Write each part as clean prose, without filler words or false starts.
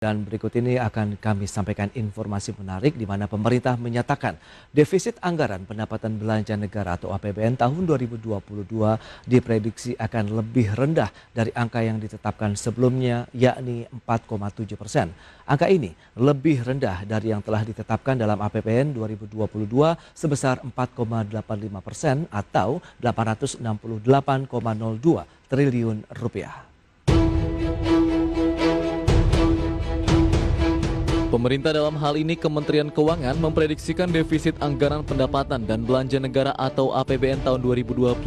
Dan berikut ini akan kami sampaikan informasi menarik di mana pemerintah menyatakan defisit anggaran pendapatan belanja negara atau APBN tahun 2022 diprediksi akan lebih rendah dari angka yang ditetapkan sebelumnya, yakni 4,7%. Angka ini lebih rendah dari yang telah ditetapkan dalam APBN 2022 sebesar 4,85% atau 868,02 triliun rupiah. Pemerintah dalam hal ini Kementerian Keuangan memprediksikan defisit anggaran pendapatan dan belanja negara atau APBN tahun 2022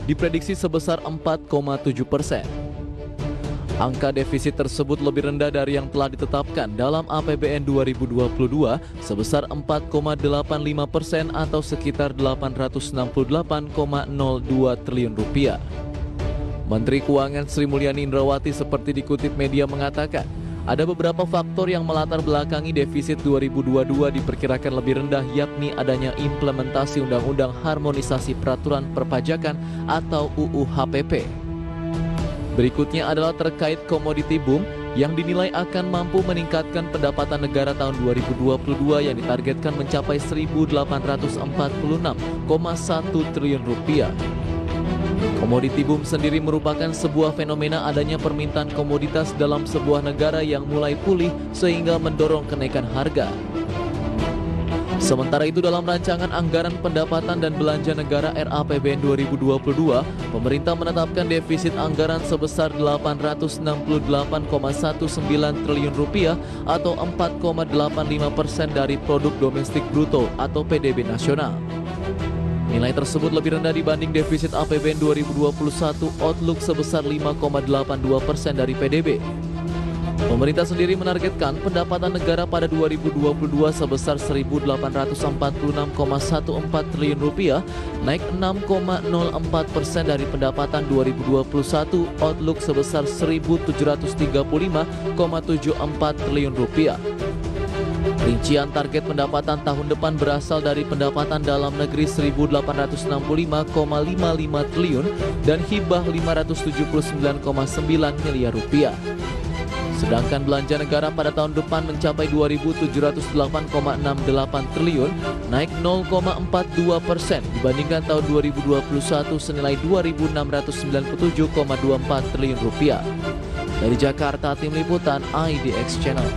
diprediksi sebesar 4,7%. Angka defisit tersebut lebih rendah dari yang telah ditetapkan dalam APBN 2022 sebesar 4,85% atau sekitar 868,02 triliun rupiah. Menteri Keuangan Sri Mulyani Indrawati seperti dikutip media mengatakan, ada beberapa faktor yang melatar belakangi defisit 2022 diperkirakan lebih rendah, yakni adanya implementasi Undang-Undang Harmonisasi Peraturan Perpajakan atau UU HPP. Berikutnya adalah terkait komoditi boom yang dinilai akan mampu meningkatkan pendapatan negara tahun 2022 yang ditargetkan mencapai 1.846,1 triliun rupiah. Komoditi boom sendiri merupakan sebuah fenomena adanya permintaan komoditas dalam sebuah negara yang mulai pulih sehingga mendorong kenaikan harga. Sementara itu dalam rancangan anggaran pendapatan dan belanja negara RAPBN 2022, pemerintah menetapkan defisit anggaran sebesar 868,19 triliun rupiah atau 4,85% dari produk domestik bruto atau PDB nasional. Nilai tersebut lebih rendah dibanding defisit APBN 2021 outlook sebesar 5,82% dari PDB. Pemerintah sendiri menargetkan pendapatan negara pada 2022 sebesar 1.846,14 triliun rupiah, naik 6,04% dari pendapatan 2021 outlook sebesar 1.735,74 triliun rupiah. Rincian target pendapatan tahun depan berasal dari pendapatan dalam negeri 1.865,55 triliun dan hibah 579,9 miliar rupiah. Sedangkan belanja negara pada tahun depan mencapai 2.708,68 triliun, naik 0,42% dibandingkan tahun 2021 senilai 2.697,24 triliun rupiah. Dari Jakarta, Tim Liputan IDX Channel.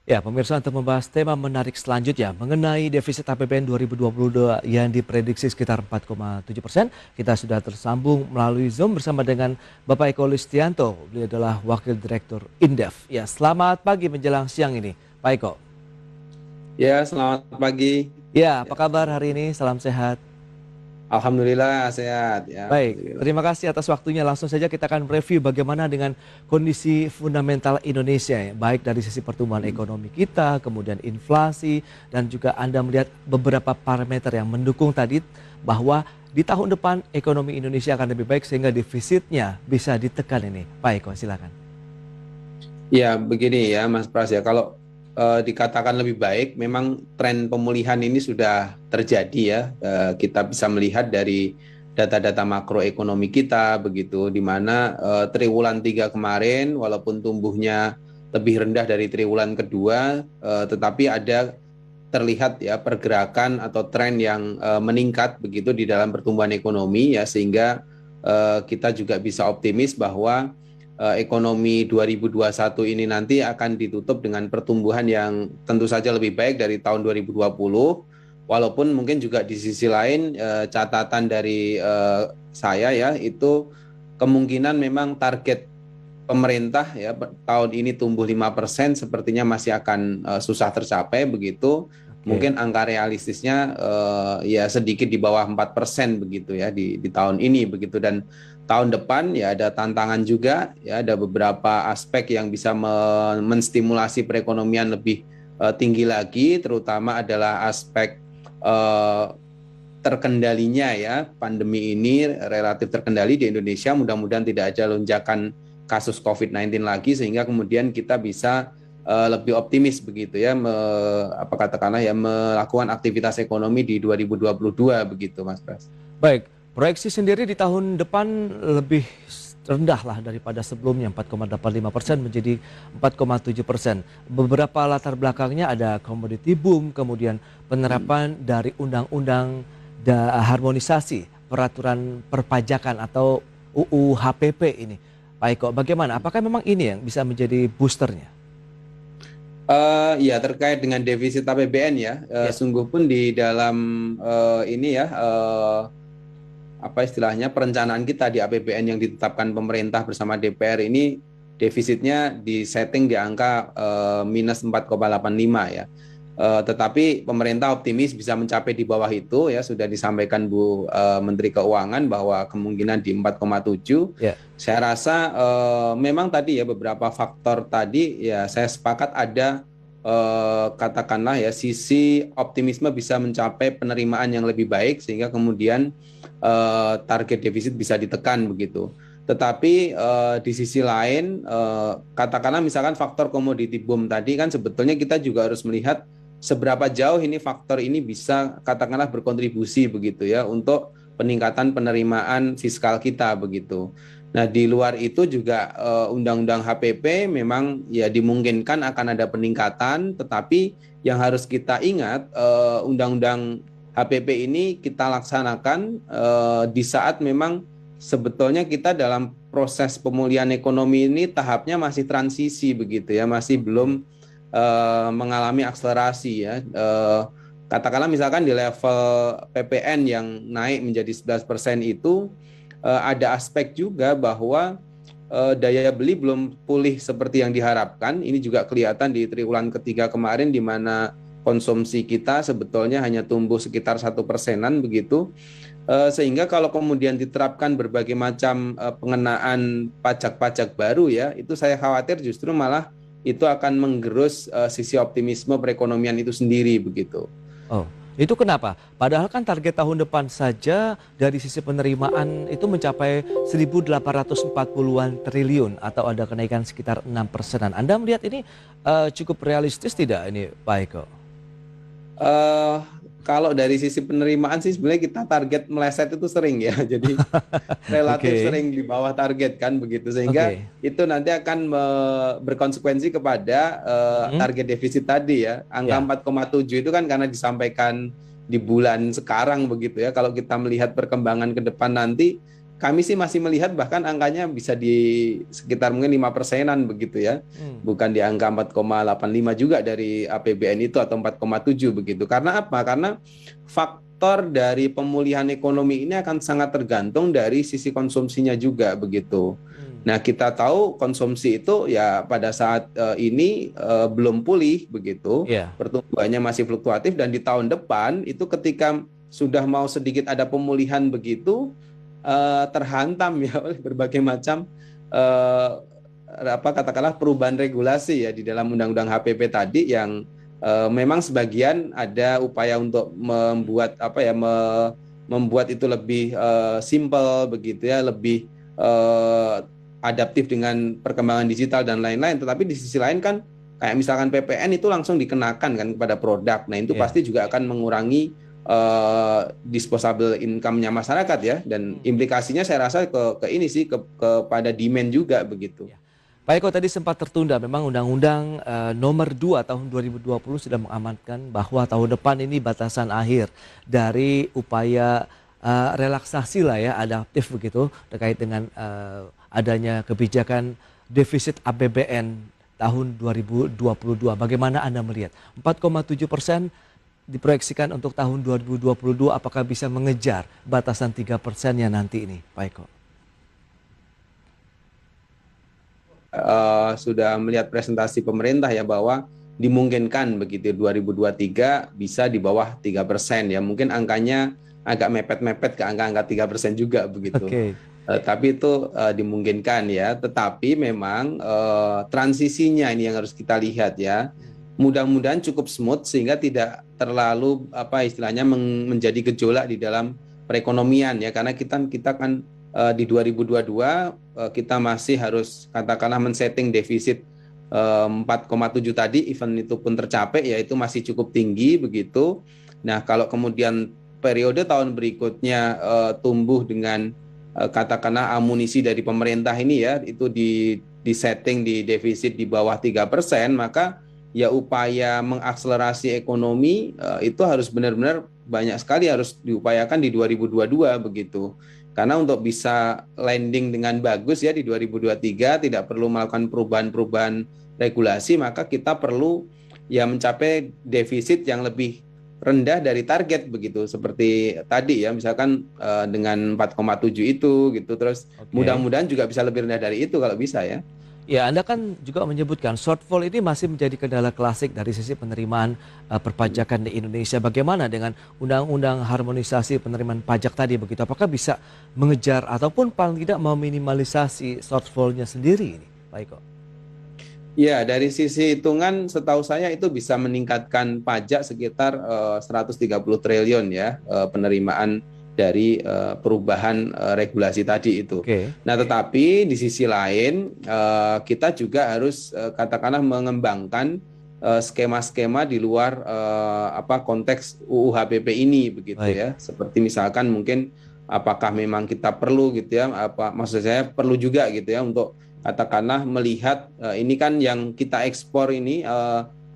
Ya, pemirsa, untuk membahas tema menarik selanjutnya mengenai defisit APBN 2022 yang diprediksi sekitar 4,7%, kita sudah tersambung melalui Zoom bersama dengan Bapak Eko Listianto. Beliau adalah Wakil Direktur Indef. Ya, selamat pagi menjelang siang ini, Pak Eko. Ya, selamat pagi. Ya, apa kabar hari ini? Salam sehat. Alhamdulillah sehat ya. Baik, terima kasih atas waktunya. Langsung saja kita akan review bagaimana dengan kondisi fundamental Indonesia, ya. Baik dari sisi pertumbuhan ekonomi kita, kemudian inflasi, dan juga Anda melihat beberapa parameter yang mendukung tadi bahwa di tahun depan ekonomi Indonesia akan lebih baik sehingga defisitnya bisa ditekan ini. Pak Eko, silakan. Ya, begini ya Mas Pras ya, kalau dikatakan lebih baik, memang tren pemulihan ini sudah terjadi ya. Kita bisa melihat dari data-data makroekonomi kita begitu, di mana triwulan 3 kemarin walaupun tumbuhnya lebih rendah dari triwulan kedua, tetapi ada terlihat ya pergerakan atau tren yang meningkat begitu di dalam pertumbuhan ekonomi ya, sehingga kita juga bisa optimis bahwa ekonomi 2021 ini nanti akan ditutup dengan pertumbuhan yang tentu saja lebih baik dari tahun 2020, walaupun mungkin juga di sisi lain catatan dari saya ya, itu kemungkinan memang target pemerintah ya tahun ini tumbuh 5% sepertinya masih akan susah tercapai begitu. Mungkin angka realistisnya ya sedikit di bawah 4% begitu ya di tahun ini begitu. Dan tahun depan ya ada tantangan juga ya, ada beberapa aspek yang bisa menstimulasi perekonomian lebih tinggi lagi, terutama adalah aspek terkendalinya ya pandemi ini relatif terkendali di Indonesia. Mudah-mudahan tidak ada lonjakan kasus COVID-19 lagi sehingga kemudian kita bisa lebih optimis begitu ya, melakukan aktivitas ekonomi di 2022 begitu Mas Pras. Baik, Proyeksi sendiri di tahun depan lebih rendah lah daripada sebelumnya, 4,85% menjadi 4,7%. Beberapa latar belakangnya ada komoditi boom, kemudian penerapan dari undang-undang harmonisasi peraturan perpajakan atau UU HPP ini. Pak Eko, bagaimana? Apakah memang ini yang bisa menjadi boosternya? Ya, terkait dengan defisit APBN ya, Ya. sungguh pun di dalam ini ya, apa istilahnya, perencanaan kita di APBN yang ditetapkan pemerintah bersama DPR ini defisitnya disetting di angka minus 4,85 ya. Tetapi pemerintah optimis bisa mencapai di bawah itu ya, sudah disampaikan Bu Menteri Keuangan bahwa kemungkinan di 4,7. Ya. Saya rasa memang tadi ya beberapa faktor tadi ya, saya sepakat ada katakanlah ya sisi optimisme bisa mencapai penerimaan yang lebih baik sehingga kemudian target defisit bisa ditekan begitu. Tetapi di sisi lain katakanlah misalkan faktor komoditi boom tadi kan sebetulnya kita juga harus melihat seberapa jauh ini faktor ini bisa katakanlah berkontribusi begitu ya untuk peningkatan penerimaan fiskal kita begitu. Nah, di luar itu juga undang-undang HPP memang ya dimungkinkan akan ada peningkatan, tetapi yang harus kita ingat undang-undang HPP ini kita laksanakan di saat memang sebetulnya kita dalam proses pemulihan ekonomi ini tahapnya masih transisi begitu ya, masih belum mengalami akselerasi ya. Katakanlah misalkan di level PPN yang naik menjadi 11% itu ada aspek juga bahwa daya beli belum pulih seperti yang diharapkan. Ini juga kelihatan di triwulan ketiga kemarin di mana konsumsi kita sebetulnya hanya tumbuh sekitar 1%-an begitu. Sehingga kalau kemudian diterapkan berbagai macam pengenaan pajak-pajak baru ya, itu saya khawatir justru malah itu akan menggerus sisi optimisme perekonomian itu sendiri begitu. Oh, itu kenapa? Padahal kan target tahun depan saja dari sisi penerimaan itu mencapai 1.840-an triliun atau ada kenaikan sekitar 6%-an. Anda melihat ini cukup realistis tidak ini Pak Eko? Kalau dari sisi penerimaan sih sebenarnya kita target meleset itu sering ya, jadi relatif sering di bawah target kan begitu, sehingga itu nanti akan berkonsekuensi kepada target defisit tadi ya, angka 4,7 itu kan karena disampaikan di bulan sekarang begitu ya. Kalau kita melihat perkembangan ke depan nanti, kami sih masih melihat bahkan angkanya bisa di sekitar mungkin 5%-an begitu ya. Bukan di angka 4,85 juga dari APBN itu atau 4,7 begitu. Karena apa? Karena faktor dari pemulihan ekonomi ini akan sangat tergantung dari sisi konsumsinya juga begitu. Nah, kita tahu konsumsi itu ya pada saat ini belum pulih begitu. Pertumbuhannya masih fluktuatif dan di tahun depan itu ketika sudah mau sedikit ada pemulihan begitu, terhantam ya oleh berbagai macam katakanlah perubahan regulasi ya di dalam undang-undang HPP tadi yang memang sebagian ada upaya untuk membuat itu lebih simple begitu ya, lebih adaptif dengan perkembangan digital dan lain-lain. Tetapi di sisi lain kan kayak misalkan PPN itu langsung dikenakan kan kepada produk. Nah, itu pasti juga akan mengurangi disposable income-nya masyarakat ya, dan implikasinya saya rasa ke ini sih kepada demand juga begitu. Pak Eko, tadi sempat tertunda, memang Undang-Undang nomor 2 tahun 2020 sudah mengamankan bahwa tahun depan ini batasan akhir dari upaya relaksasi lah ya, adaptif begitu terkait dengan adanya kebijakan defisit APBN tahun 2022. Bagaimana Anda melihat 4,7% diproyeksikan untuk tahun 2022, apakah bisa mengejar batasan 3%-nya nanti ini, Pak Eko? Sudah melihat presentasi pemerintah ya bahwa dimungkinkan begitu 2023 bisa di bawah 3% ya. Mungkin angkanya agak mepet-mepet ke angka-angka 3% juga begitu. Tapi itu dimungkinkan ya. Tetapi memang transisinya ini yang harus kita lihat ya. Mudah-mudahan cukup smooth sehingga tidak terlalu menjadi gejolak di dalam perekonomian ya, karena kita kan di 2022 kita masih harus katakanlah men-setting defisit 4,7 tadi, even itu pun tercapai ya itu masih cukup tinggi begitu. Nah, kalau kemudian periode tahun berikutnya tumbuh dengan katakanlah amunisi dari pemerintah ini ya itu di setting di defisit di bawah 3%, maka ya upaya mengakselerasi ekonomi itu harus benar-benar banyak sekali harus diupayakan di 2022 begitu. Karena untuk bisa landing dengan bagus ya di 2023 tidak perlu melakukan perubahan-perubahan regulasi, maka kita perlu ya mencapai defisit yang lebih rendah dari target begitu. Seperti tadi ya misalkan dengan 4,7 itu gitu. Terus mudah-mudahan juga bisa lebih rendah dari itu kalau bisa ya. Ya, Anda kan juga menyebutkan shortfall ini masih menjadi kendala klasik dari sisi penerimaan perpajakan di Indonesia. Bagaimana dengan undang-undang harmonisasi penerimaan pajak tadi begitu? Apakah bisa mengejar ataupun paling tidak meminimalisasi shortfall-nya sendiri ini, Pak Eko? Ya, dari sisi hitungan setahu saya itu bisa meningkatkan pajak sekitar 130 triliun ya penerimaan dari perubahan regulasi tadi itu. Nah, tetapi di sisi lain kita juga harus katakanlah mengembangkan skema-skema di luar konteks UU HPP ini begitu ya. Seperti misalkan mungkin apakah memang kita perlu gitu ya, maksud saya perlu juga gitu ya untuk katakanlah melihat ini kan yang kita ekspor ini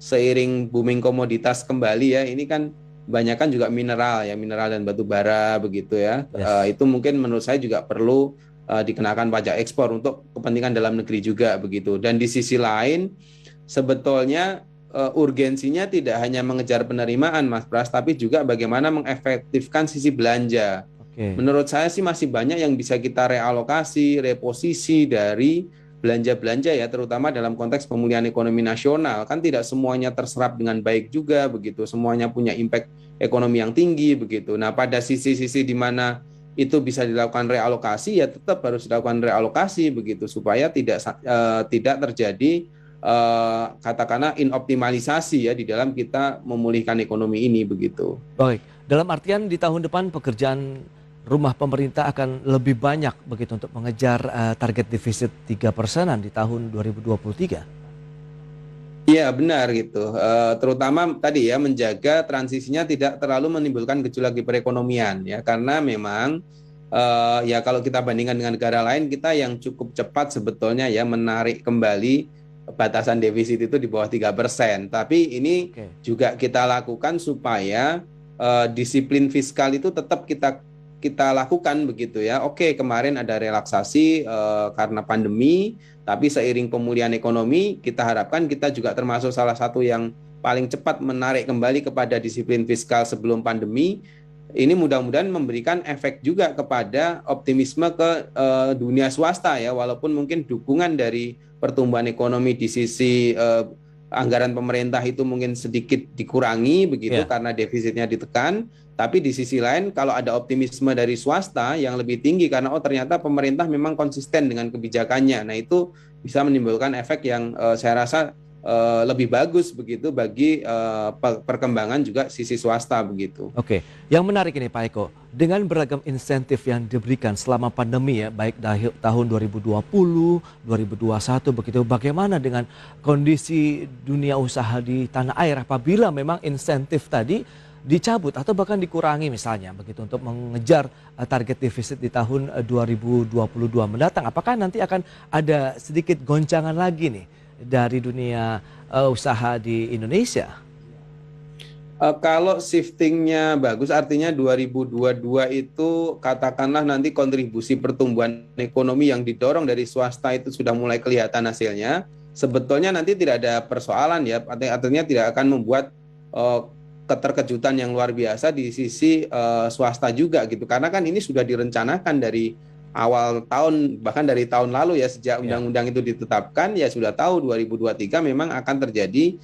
seiring booming komoditas kembali ya, ini kan banyak kan juga mineral dan batu bara begitu ya. Itu mungkin menurut saya juga perlu dikenakan pajak ekspor untuk kepentingan dalam negeri juga begitu. Dan di sisi lain sebetulnya urgensinya tidak hanya mengejar penerimaan Mas Pras, tapi juga bagaimana mengefektifkan sisi belanja. Menurut saya sih masih banyak yang bisa kita realokasi, reposisi dari belanja-belanja ya, terutama dalam konteks pemulihan ekonomi nasional. Kan tidak semuanya terserap dengan baik juga begitu, semuanya punya impact ekonomi yang tinggi begitu. Nah, pada sisi-sisi di mana itu bisa dilakukan realokasi ya tetap harus dilakukan realokasi begitu supaya tidak terjadi katakanlah inoptimalisasi ya di dalam kita memulihkan ekonomi ini begitu. Baik, dalam artian di tahun depan pekerjaan rumah pemerintah akan lebih banyak begitu untuk mengejar target defisit 3%-an di tahun 2023. Iya benar gitu, terutama tadi ya menjaga transisinya tidak terlalu menimbulkan gejolak di perekonomian ya, karena memang ya kalau kita bandingkan dengan negara lain kita yang cukup cepat sebetulnya ya menarik kembali batasan defisit itu di bawah 3%. Tapi ini juga kita lakukan supaya disiplin fiskal itu tetap kita lakukan begitu ya. Oke, kemarin ada relaksasi karena pandemi, tapi seiring pemulihan ekonomi kita harapkan kita juga termasuk salah satu yang paling cepat menarik kembali kepada disiplin fiskal sebelum pandemi. Ini mudah-mudahan memberikan efek juga kepada optimisme ke dunia swasta ya, walaupun mungkin dukungan dari pertumbuhan ekonomi di sisi anggaran pemerintah itu mungkin sedikit dikurangi begitu karena defisitnya ditekan. Tapi di sisi lain kalau ada optimisme dari swasta yang lebih tinggi karena ternyata pemerintah memang konsisten dengan kebijakannya. Nah itu bisa menimbulkan efek yang saya rasa lebih bagus begitu bagi perkembangan juga sisi swasta begitu. Oke, yang menarik ini Pak Eko, dengan beragam insentif yang diberikan selama pandemi ya, baik dari tahun 2020, 2021 begitu, bagaimana dengan kondisi dunia usaha di tanah air apabila memang insentif tadi dicabut atau bahkan dikurangi misalnya begitu untuk mengejar target defisit di tahun 2022 mendatang? Apakah nanti akan ada sedikit goncangan lagi nih dari dunia usaha di Indonesia? Kalau shiftingnya bagus, artinya 2022 itu katakanlah nanti kontribusi pertumbuhan ekonomi yang didorong dari swasta itu sudah mulai kelihatan hasilnya. Sebetulnya nanti tidak ada persoalan ya, artinya tidak akan membuat keterkejutan yang luar biasa di sisi swasta juga gitu. Karena kan ini sudah direncanakan dari awal tahun, bahkan dari tahun lalu ya, sejak undang-undang itu ditetapkan ya sudah tahu 2023 memang akan terjadi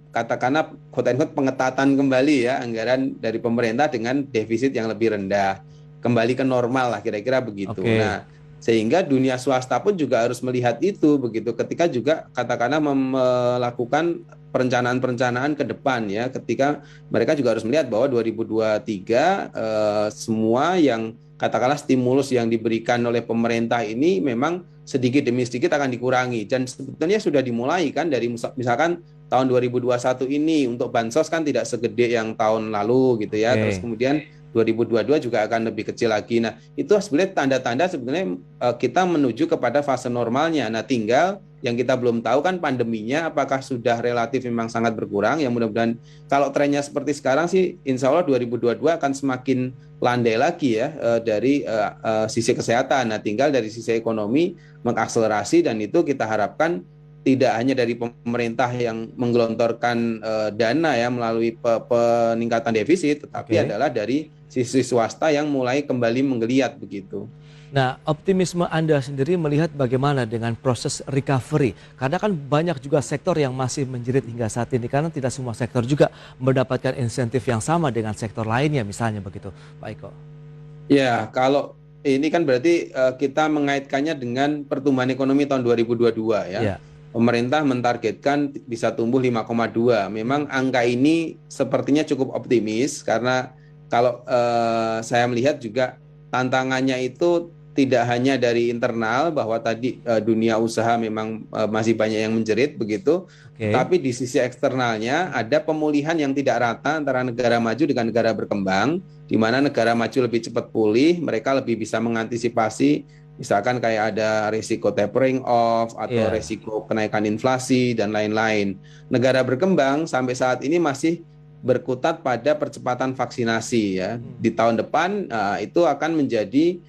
katakanlah quote-unquote pengetatan kembali ya anggaran dari pemerintah dengan defisit yang lebih rendah, kembali ke normal lah kira-kira begitu. Nah, sehingga dunia swasta pun juga harus melihat itu begitu ketika juga katakanlah melakukan perencanaan-perencanaan ke depan ya, ketika mereka juga harus melihat bahwa 2023 semua yang katakanlah stimulus yang diberikan oleh pemerintah ini memang sedikit demi sedikit akan dikurangi, dan sebetulnya sudah dimulai kan dari misalkan tahun 2021 ini untuk bansos kan tidak segede yang tahun lalu gitu ya. Oke. Terus kemudian 2022 juga akan lebih kecil lagi. Nah, itu sebenarnya tanda-tanda sebenarnya kita menuju kepada fase normalnya. Nah, tinggal yang kita belum tahu kan pandeminya apakah sudah relatif memang sangat berkurang. Yang mudah-mudahan kalau trennya seperti sekarang sih insya Allah 2022 akan semakin landai lagi ya dari sisi kesehatan. Nah, tinggal dari sisi ekonomi mengakselerasi dan itu kita harapkan tidak hanya dari pemerintah yang menggelontorkan dana ya melalui peningkatan defisit, tetapi adalah dari sisi swasta yang mulai kembali menggeliat begitu. Nah, optimisme Anda sendiri melihat bagaimana dengan proses recovery? Karena kan banyak juga sektor yang masih menjerit hingga saat ini karena tidak semua sektor juga mendapatkan insentif yang sama dengan sektor lainnya misalnya begitu, Pak Eko. Ya, kalau ini kan berarti kita mengaitkannya dengan pertumbuhan ekonomi tahun 2022 ya. Ya. Pemerintah mentargetkan bisa tumbuh 5,2. Memang angka ini sepertinya cukup optimis karena kalau saya melihat juga tantangannya itu tidak hanya dari internal bahwa tadi dunia usaha memang masih banyak yang menjerit begitu, tapi di sisi eksternalnya ada pemulihan yang tidak rata antara negara maju dengan negara berkembang, di mana negara maju lebih cepat pulih, mereka lebih bisa mengantisipasi misalkan kayak ada risiko tapering off atau risiko kenaikan inflasi dan lain-lain. Negara berkembang sampai saat ini masih berkutat pada percepatan vaksinasi ya. Di tahun depan itu akan menjadi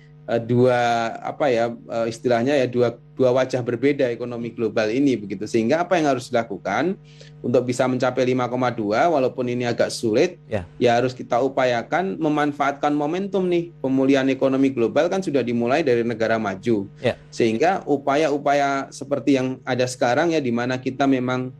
istilahnya ya dua wajah berbeda ekonomi global ini begitu, sehingga apa yang harus dilakukan untuk bisa mencapai 5,2 walaupun ini agak sulit ya harus kita upayakan memanfaatkan momentum nih pemulihan ekonomi global kan sudah dimulai dari negara maju sehingga upaya-upaya seperti yang ada sekarang ya di mana kita memang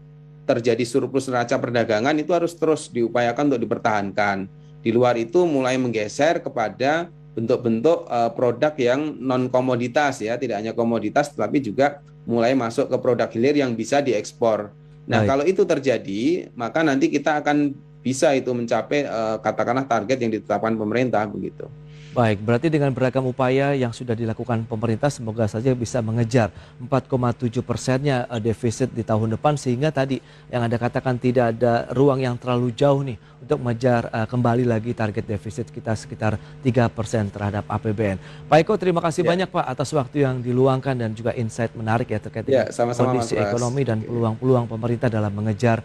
terjadi surplus neraca perdagangan itu harus terus diupayakan untuk dipertahankan. Di luar itu mulai menggeser kepada bentuk-bentuk produk yang non komoditas ya, tidak hanya komoditas tetapi juga mulai masuk ke produk hilir yang bisa diekspor. Nah, kalau itu terjadi, maka nanti kita akan bisa itu mencapai katakanlah target yang ditetapkan pemerintah begitu. Baik, berarti dengan beragam upaya yang sudah dilakukan pemerintah semoga saja bisa mengejar 4,7%-nya defisit di tahun depan sehingga tadi yang Anda katakan tidak ada ruang yang terlalu jauh nih untuk mengejar kembali lagi target defisit kita sekitar 3% terhadap APBN. Pak Eko, terima kasih banyak Pak atas waktu yang diluangkan dan juga insight menarik ya terkait dengan kondisi ekonomi dan peluang-peluang pemerintah dalam mengejar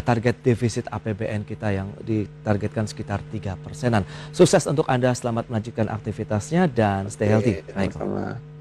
target defisit APBN kita yang ditargetkan sekitar 3%-an. Sukses untuk Anda, selamat melanjutkan aktivitasnya dan stay healthy. Sama-sama.